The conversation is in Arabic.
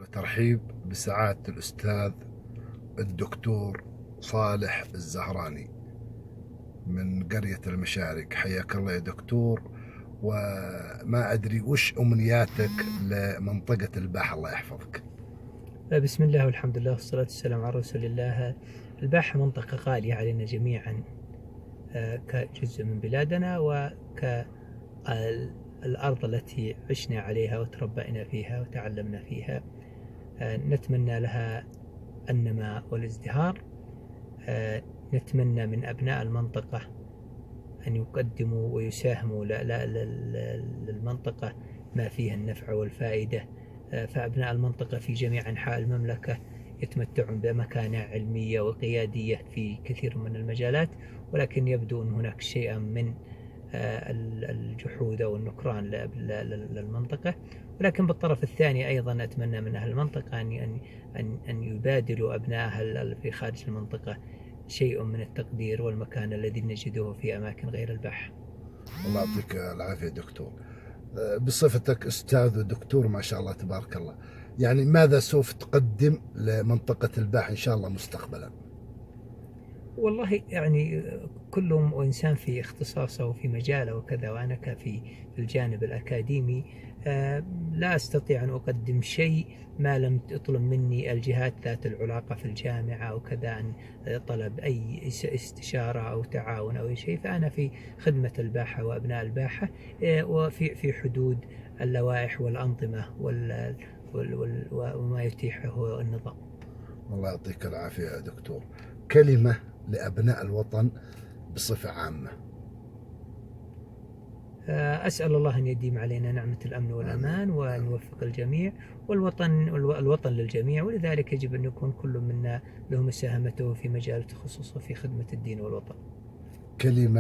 ترحيب بسعادة الأستاذ الدكتور صالح الزهراني من قرية المشارق. حياك الله يا دكتور، وما أدري وش أمنياتك لمنطقة الباحة، الله يحفظك. بسم الله والحمد لله والصلاة والسلام على رسول الله. الباحة منطقة غالية علينا جميعا كجزء من بلادنا وكالأرض التي عشنا عليها وتربينا فيها وتعلمنا فيها. نتمنى لها النماء والازدهار. نتمنى من أبناء المنطقة أن يقدموا ويساهموا للمنطقة ما فيها النفع والفائدة. فأبناء المنطقة في جميع أنحاء المملكة يتمتعون بمكانة علمية وقيادية في كثير من المجالات، ولكن يبدو أن هناك شيئا من الجحود أو النكران للمنطقة. ولكن بالطرف الثاني أيضا أتمنى من أهل المنطقة أن يبادلوا أبنائها في خارج المنطقة شيء من التقدير والمكان الذي نجده في أماكن غير الباحة. الله يعطيك العافية دكتور. بصفتك أستاذ ودكتور ما شاء الله تبارك الله، يعني ماذا سوف تقدم لمنطقة الباحة إن شاء الله مستقبلا؟ والله يعني كل إنسان في اختصاصه وفي مجاله وكذا، وأنا في الجانب الأكاديمي لا أستطيع أن أقدم شيء ما لم تطلب مني الجهات ذات العلاقة في الجامعة وكذا عن طلب أي استشارة أو تعاون أو أي شيء. فأنا في خدمة الباحة وأبناء الباحة وفي حدود اللوائح والأنظمة وما يتيحه النظام. الله يعطيك العافية يا دكتور. كلمة لأبناء الوطن بصفة عامة. أسأل الله أن يديم علينا نعمة الأمن والأمان وأن يوفق الجميع، والوطن للجميع، ولذلك يجب أن يكون كل منا له مساهمته في مجال تخصصه في خدمة الدين والوطن. كلمة